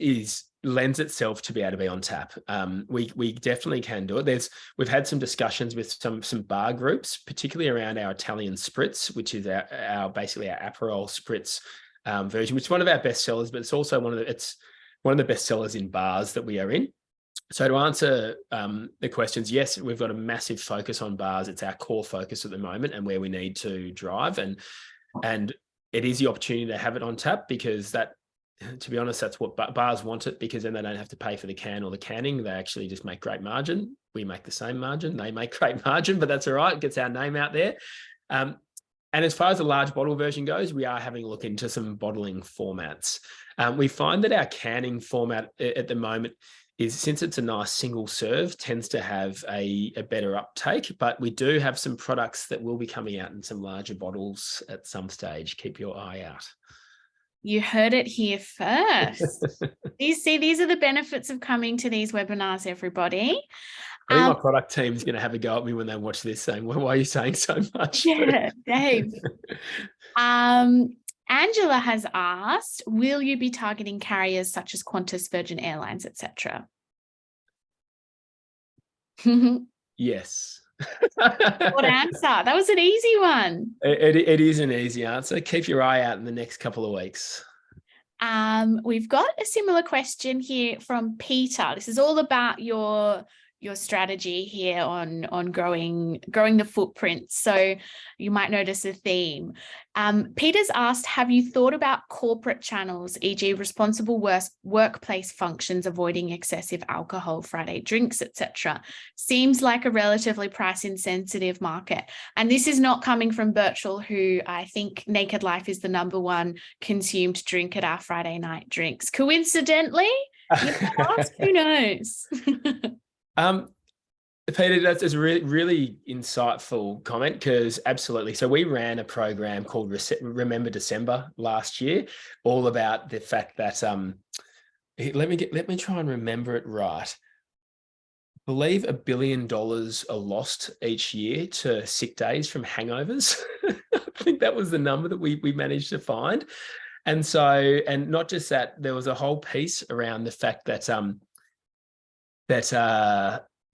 lends itself to be able to be on tap. We definitely can do it. We've had some discussions with some bar groups, particularly around our Italian spritz, which is basically our Aperol spritz version, which is one of our best sellers, but it's also one of the best sellers in bars that we are in. So to answer the questions, yes, we've got a massive focus on bars. It's our core focus at the moment and where we need to drive. And it is the opportunity to have it on tap, because that, to be honest, that's what bars want it, because then they don't have to pay for the can or the canning. They actually just make great margin. We make the same margin. They make great margin, but that's all right. It gets our name out there. And as far as the large bottle version goes, we are having a look into some bottling formats. We find that our canning format at the moment is, since it's a nice single serve, tends to have a better uptake, but we do have some products that will be coming out in some larger bottles at some stage. Keep your eye out. You heard it here first. These are the benefits of coming to these webinars, everybody. I think my product team is going to have a go at me when they watch this saying, well, why are you saying so much? Yeah, Dave. Angela has asked, will you be targeting carriers such as Qantas, Virgin Airlines, etc.? Yes. What answer? That was an easy one. It is an easy answer. Keep your eye out in the next couple of weeks. We've got a similar question here from Peter. This is all about your strategy here on growing the footprint. So you might notice a theme. Peter's asked, have you thought about corporate channels, e.g. responsible workplace functions, avoiding excessive alcohol, Friday drinks, etc.? Seems like a relatively price insensitive market. And this is not coming from Birchal, who I think Naked Life is the #1 consumed drink at our Friday night drinks. Coincidentally? You might ask, who knows? Peter, that's a really insightful comment, because absolutely. So we ran a program called Remember December last year, all about the fact that let me try and remember it right. I believe $1 billion are lost each year to sick days from hangovers. I think that was the number that we managed to find. And so, and not just that, there was a whole piece around the fact that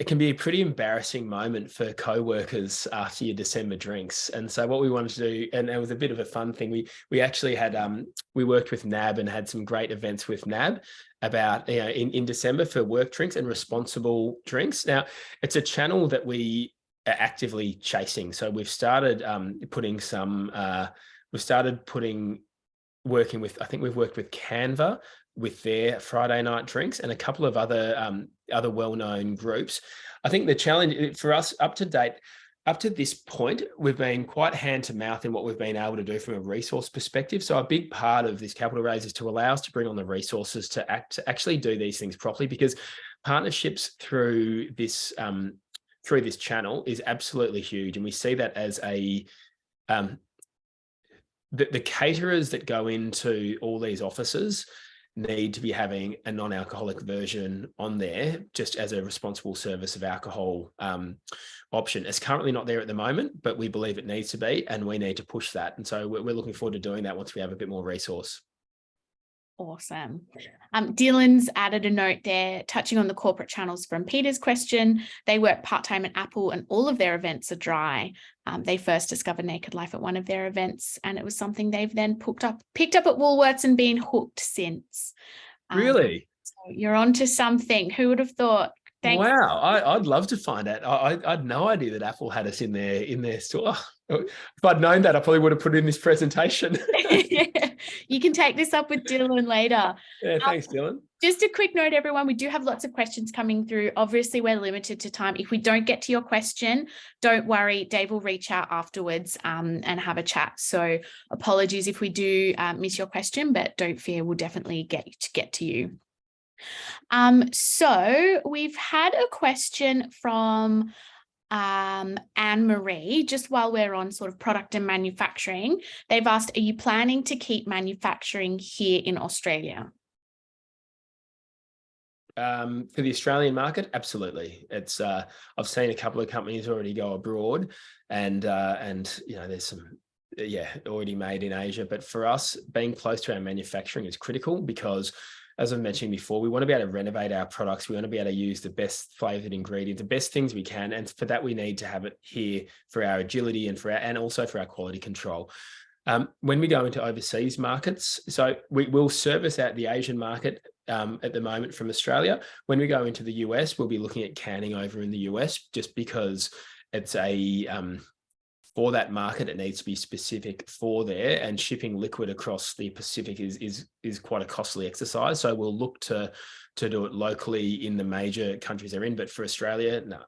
it can be a pretty embarrassing moment for co-workers after your December drinks. And so what we wanted to do, and it was a bit of a fun thing, we actually had, we worked with NAB and had some great events with NAB about, in December for work drinks and responsible drinks. Now, it's a channel that we are actively chasing. So we've started working with, I think we've worked with Canva with their Friday night drinks and a couple of other well-known groups. I think the challenge for us up to date, up to this point, we've been quite hand to mouth in what we've been able to do from a resource perspective. So a big part of this capital raise is to allow us to bring on the resources to actually do these things properly, because partnerships through this channel is absolutely huge. And we see that as the caterers that go into all these offices need to be having a non-alcoholic version on there, just as a responsible service of alcohol option. It's currently not there at the moment, but we believe it needs to be, and we need to push that. And so we're looking forward to doing that once we have a bit more resource. Awesome. Dylan's added a note there touching on the corporate channels from Peter's question. They work part-time at Apple and all of their events are dry. They first discovered Naked Life at one of their events, and it was something they've then picked up at Woolworths and been hooked since. Really? So you're onto something. Who would have thought? Thanks. Wow, I'd love to find out. I had no idea that Apple had us in their store. If I'd known that, I probably would have put it in this presentation. You can take this up with Dylan later. Yeah, thanks, Dylan. Just a quick note, everyone, we do have lots of questions coming through. Obviously, we're limited to time. If we don't get to your question, don't worry. Dave will reach out afterwards and have a chat. So apologies if we do miss your question, but don't fear, we'll definitely get to you. So we've had a question from Anne-Marie, just while we're on sort of product and manufacturing. They've asked, are you planning to keep manufacturing here in Australia? For the Australian market, absolutely. It's I've seen a couple of companies already go abroad, and there's some already made in Asia. But for us, being close to our manufacturing is critical, because as I mentioned before, we want to be able to renovate our products. We want to be able to use the best flavored ingredients, the best things we can. And for that, we need to have it here for our agility and also for our quality control. When we go into overseas markets, so we will service out the Asian market at the moment from Australia. When we go into the US, we'll be looking at canning over in the US, just because it's for that market, it needs to be specific for there, and shipping liquid across the Pacific is quite a costly exercise. So we'll look to do it locally in the major countries they're in. But for Australia, no,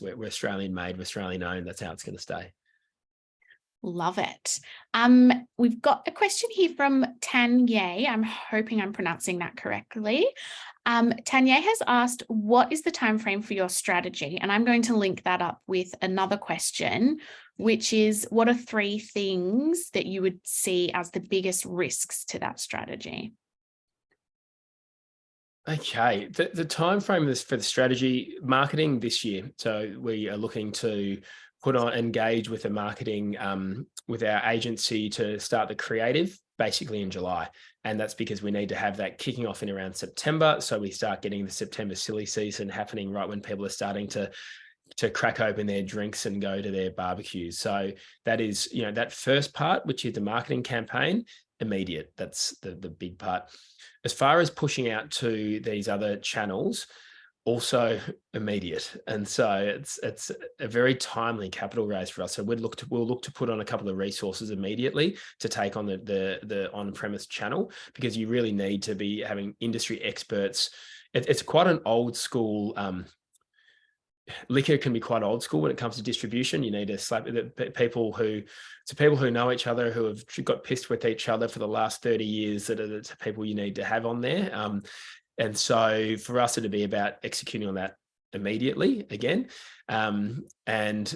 we're Australian made, we're Australian owned. That's how it's going to stay. Love it. We've got a question here from Tanya. I'm hoping I'm pronouncing that correctly. Tanya has asked, what is the time frame for your strategy? And I'm going to link that up with another question, which is, what are 3 things that you would see as the biggest risks to that strategy? Okay, the time frame for the strategy marketing this year. So we are looking to engage with the marketing with our agency to start the creative basically in July. And that's because we need to have that kicking off in around September. So we start getting the September silly season happening right when people are starting to crack open their drinks and go to their barbecues. So that is, that first part, which is the marketing campaign, immediate. That's the big part. As far as pushing out to these other channels, also immediate. And so it's a very timely capital raise for us. So we'll look to put on a couple of resources immediately to take on the on-premise channel, because you really need to be having industry experts. It's quite an old school liquor can be quite old school when it comes to distribution. You need to slap people who know each other, who have got pissed with each other for the last 30 years, that are the people you need to have on there. And so for us, it'd be about executing on that immediately again. And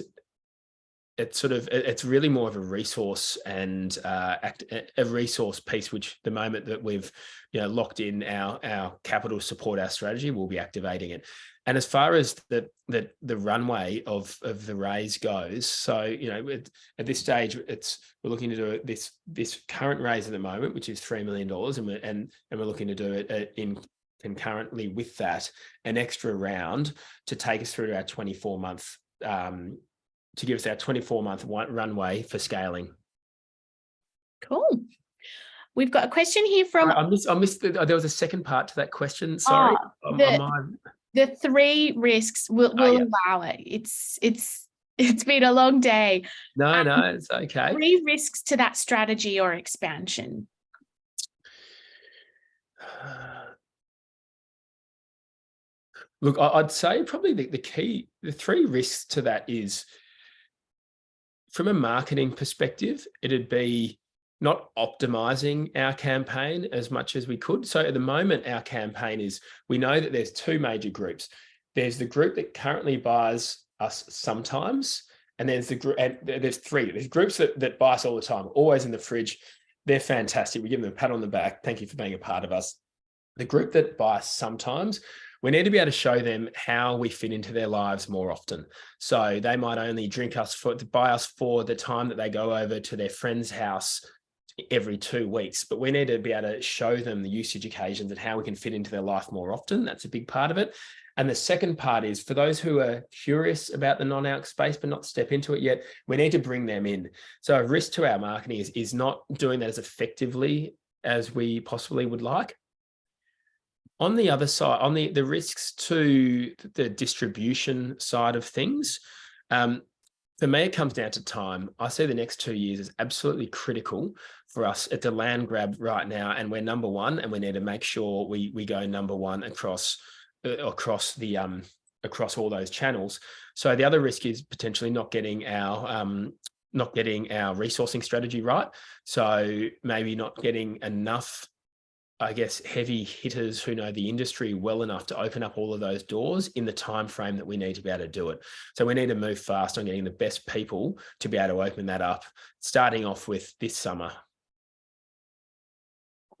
it's really more of a resource and a resource piece, which the moment that we've locked in our capital to support our strategy, we'll be activating it. And as far as the runway of the raise goes, so at this stage, we're looking to do this current raise at the moment, which is $3 million, and we're looking to do it in concurrently with that, an extra round to take us through to our 24-month to give us our 24-month runway for scaling. Cool. We've got a question here from... I missed there was a second part to that question. Sorry. The 3 risks, we'll allow it. It's been a long day. No, it's okay. 3 risks to that strategy or expansion. Look, I'd say probably the 3 risks to that is, from a marketing perspective, it'd be not optimizing our campaign as much as we could. So at the moment, our campaign is, we know that there's 2 major groups. There's the group that currently buys us sometimes, and there's the group, and there's 3. There's groups that buy us all the time, always in the fridge. They're fantastic. We give them a pat on the back. Thank you for being a part of us. The group that buy us sometimes, we need to be able to show them how we fit into their lives more often. So they might only buy us for the time that they go over to their friend's house every 2 weeks, but we need to be able to show them the usage occasions and how we can fit into their life more often. That's a big part of it. And the second part is, for those who are curious about the non-ALC space but not step into it yet, we need to bring them in. So a risk to our marketing is not doing that as effectively as we possibly would like. On the other side, on the risks to the distribution side of things, for me, it comes down to time. I see the next 2 years as absolutely critical for us. It's a land grab right now, and we're number 1, and we need to make sure we go number 1 across all those channels. So the other risk is potentially not getting our resourcing strategy right. So maybe not getting enough, I guess, heavy hitters who know the industry well enough to open up all of those doors in the time frame that we need to be able to do it. So we need to move fast on getting the best people to be able to open that up, starting off with this summer.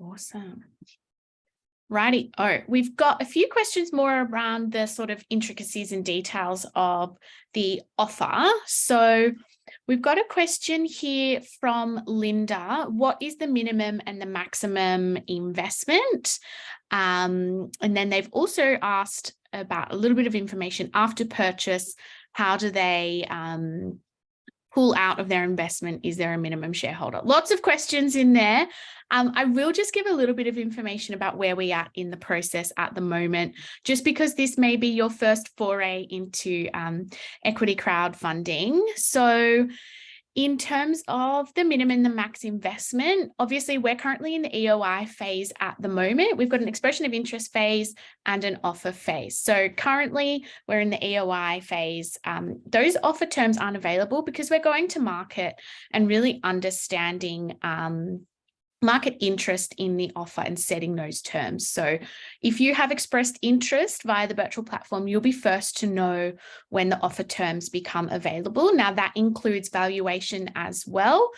Awesome. Righty. Oh, we've got a few questions more around the sort of intricacies and details of the offer. So we've got a question here from Linda. What is the minimum and the maximum investment? And then they've also asked about a little bit of information after purchase. How do they pull out of their investment? Is there a minimum shareholder? Lots of questions in there. I will just give a little bit of information about where we are in the process at the moment, just because this may be your first foray into equity crowdfunding. So In terms of the minimum and the max investment, obviously we're currently in the EOI phase at the moment. We've got an expression of interest phase and an offer phase. So currently we're in the EOI phase. Those offer terms aren't available because we're going to market and really understanding market interest in the offer and setting those terms. So if you have expressed interest via the Birchal platform, you'll be first to know when the offer terms become available. Now that includes valuation as well.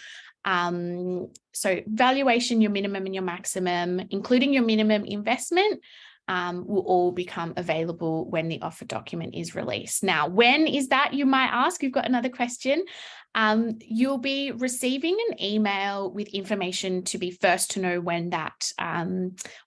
So valuation, your minimum and your maximum, including your minimum investment, will all become available when the offer document is released. Now, when is that, you might ask? We've got another question. You'll be receiving an email with information to be first to know when that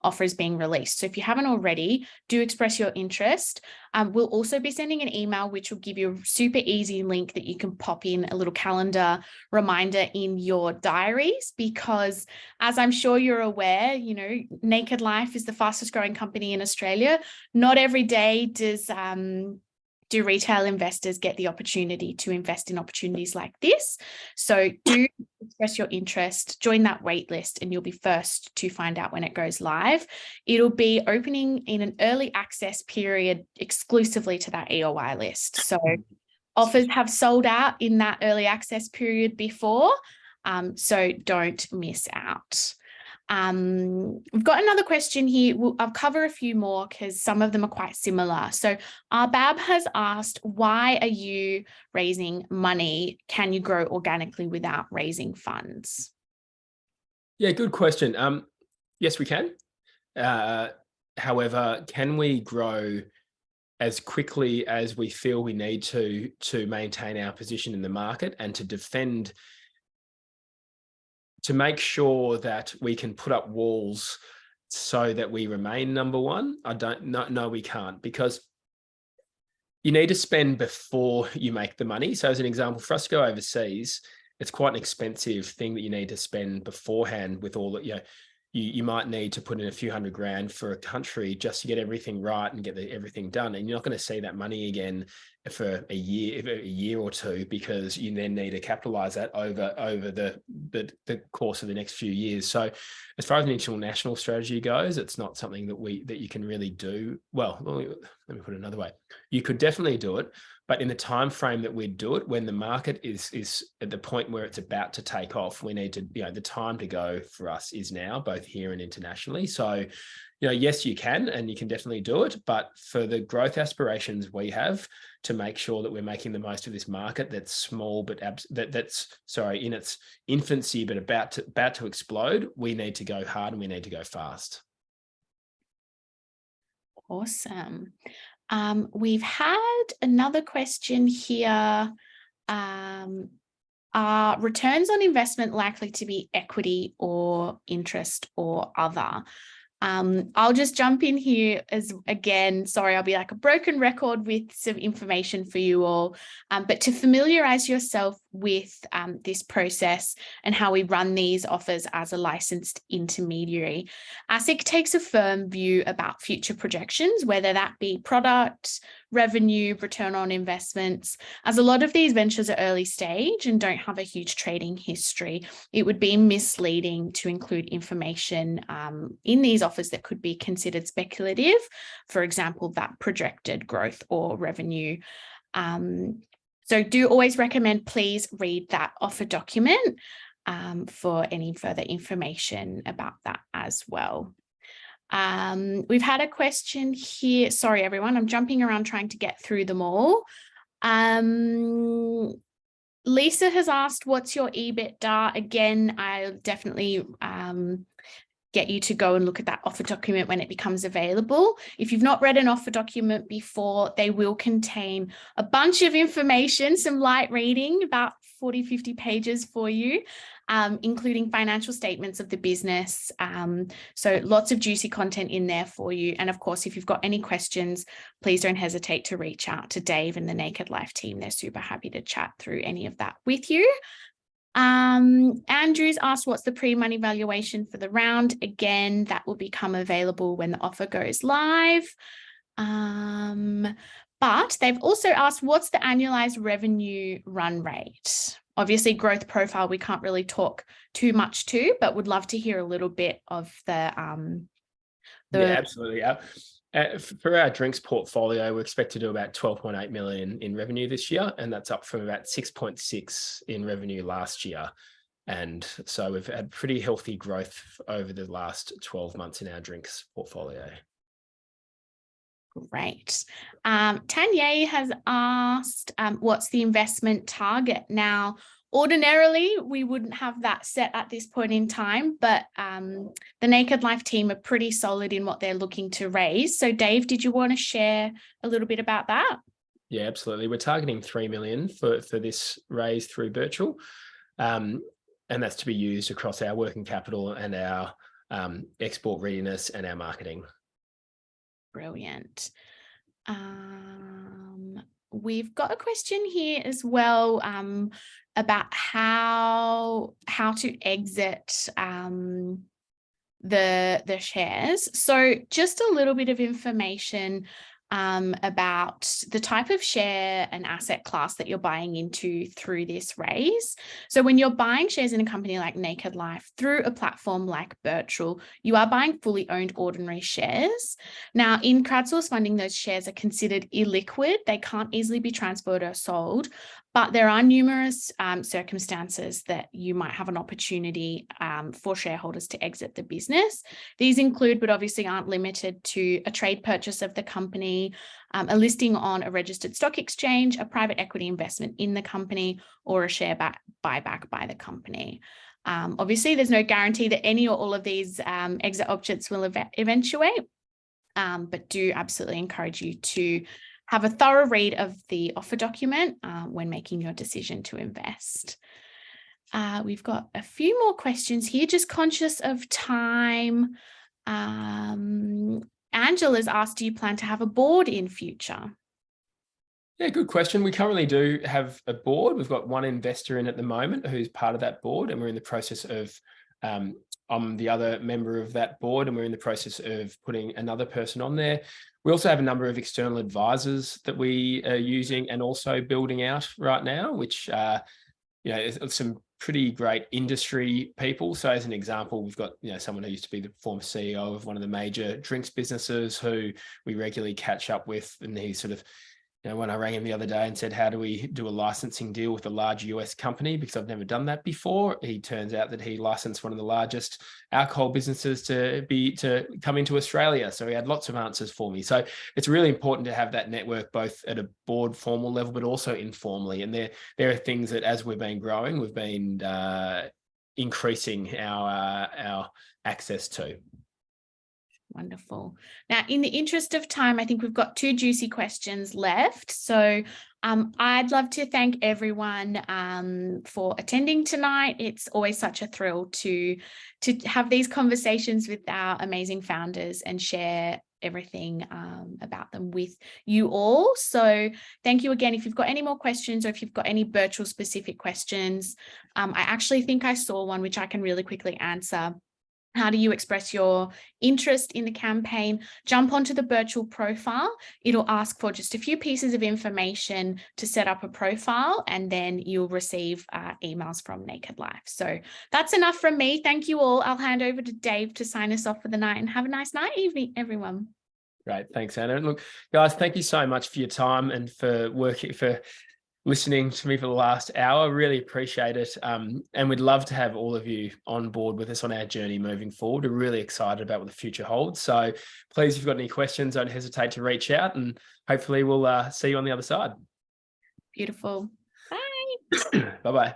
offer is being released. So if you haven't already, do express your interest. We'll also be sending an email which will give you a super easy link that you can pop in a little calendar reminder in your diaries, because as I'm sure you're aware, you know, Naked Life is the fastest growing company in Australia. Not every day do retail investors get the opportunity to invest in opportunities like this. So do express your interest, join that wait list, and you'll be first to find out when it goes live. It'll be opening in an early access period exclusively to that EOI list. So offers have sold out in that early access period before, so don't miss out. We've got another question here. I'll cover a few more because some of them are quite similar. So Arbab has asked, why are you raising money? Can you grow organically without raising funds? Yeah, good question. Yes, we can. However, can we grow as quickly as we feel we need to maintain our position in the market and to defend, to make sure that we can put up walls so that we remain number one? I don't know. No, we can't, because you need to spend before you make the money. So as an example, for us to go overseas, it's quite an expensive thing that you need to spend beforehand with all that, you know, you might need to put in a few $100,000 for a country just to get everything right and get everything done. And you're not going to see that money again for a year or two, because you then need to capitalize that over the course of the next few years. So as far as an international strategy goes, it's not something that you can really do. Well, let me put it another way. You could definitely do it, but in the time frame that we'd do it, when the market is at the point where it's about to take off, we need to, you know, the time to go for us is now, both here and internationally. So, you know, yes, you can, and you can definitely do it, but for the growth aspirations we have, to make sure that we're making the most of this market that's small, but that's in its infancy, but about to explode, we need to go hard and we need to go fast. Awesome. We've had another question here. Are returns on investment likely to be equity or interest or other? I'll just jump in here as, again, sorry, I'll be like a broken record with some information for you all, but to familiarize yourself with this process and how we run these offers as a licensed intermediary. ASIC takes a firm view about future projections, whether that be product, revenue, return on investments. As a lot of these ventures are early stage and don't have a huge trading history, it would be misleading to include information in these offers that could be considered speculative, for example, that projected growth or revenue. So do always recommend, please read that offer document for any further information about that as well. We've had a question here. Sorry, everyone, I'm jumping around trying to get through them all. Lisa has asked, what's your EBITDA? Again, I'll definitely get you to go and look at that offer document when it becomes available. If you've not read an offer document before, they will contain a bunch of information, some light reading, about 40, 50 pages for you, including financial statements of the business. So lots of juicy content in there for you. And of course, if you've got any questions, please don't hesitate to reach out to Dave and the Naked Life team. They're super happy to chat through any of that with you. Andrew's asked, what's the pre-money valuation for the round? Again, that will become available when the offer goes live. But they've also asked, what's the annualized revenue run rate? Obviously, growth profile, we can't really talk too much to, but would love to hear a little bit of the Yeah, absolutely. For our drinks portfolio, we expect to do about 12.8 million in revenue this year, and that's up from about 6.6 in revenue last year. And so we've had pretty healthy growth over the last 12 months in our drinks portfolio. Great. Tanya has asked, what's the investment target? Now, ordinarily, we wouldn't have that set at this point in time, but the Naked Life team are pretty solid in what they're looking to raise. So Dave, did you want to share a little bit about that? Yeah, absolutely. We're targeting 3 million for this raise through Birchal. And that's to be used across our working capital and our export readiness and our marketing. Brilliant. We've got a question here as well about how to exit the shares. So just a little bit of information about the type of share and asset class that you're buying into through this raise. So when you're buying shares in a company like Naked Life through a platform like Birchal, you are buying fully owned ordinary shares. Now, in crowdsource funding, those shares are considered illiquid. They can't easily be transferred or sold, but there are numerous circumstances that you might have an opportunity for shareholders to exit the business. These include, but obviously aren't limited to, a trade purchase of the company, a listing on a registered stock exchange, a private equity investment in the company, or a share buyback by the company. Obviously, there's no guarantee that any or all of these exit options will eventuate, but do absolutely encourage you to have a thorough read of the offer document when making your decision to invest. We've got a few more questions here, just conscious of time. Angela's asked, do you plan to have a board in future? Yeah, good question. We currently do have a board. We've got one investor in at the moment who's part of that board, and we're in the process of I'm the other member of that board, and we're in the process of putting another person on there. We also have a number of external advisors that we are using and also building out right now, which is some pretty great industry people. So as an example, we've got someone who used to be the former CEO of one of the major drinks businesses who we regularly catch up with, and he sort of, when I rang him the other day and said, how do we do a licensing deal with a large US company? Because I've never done that before. He turns out that he licensed one of the largest alcohol businesses to come into Australia. So he had lots of answers for me. So it's really important to have that network, both at a board formal level, but also informally. And there are things that as we've been growing, we've been increasing our access to. Wonderful. Now, in the interest of time, I think we've got 2 juicy questions left. So I'd love to thank everyone for attending tonight. It's always such a thrill to have these conversations with our amazing founders and share everything about them with you all. So thank you again. If you've got any more questions, or if you've got any Birchal specific questions, I actually think I saw one which I can really quickly answer. How do you express your interest in the campaign? Jump onto the Birchal profile. It'll ask for just a few pieces of information to set up a profile, and then you'll receive emails from Naked Life. So that's enough from me. Thank you all. I'll hand over to Dave to sign us off for the night, and have a nice evening, everyone. Great. Thanks, Anna. Look, guys, thank you so much for your time and for listening to me for the last hour. Really appreciate it. And we'd love to have all of you on board with us on our journey moving forward. We're really excited about what the future holds. So please, if you've got any questions, don't hesitate to reach out, and hopefully we'll see you on the other side. Beautiful. Bye. Bye-bye.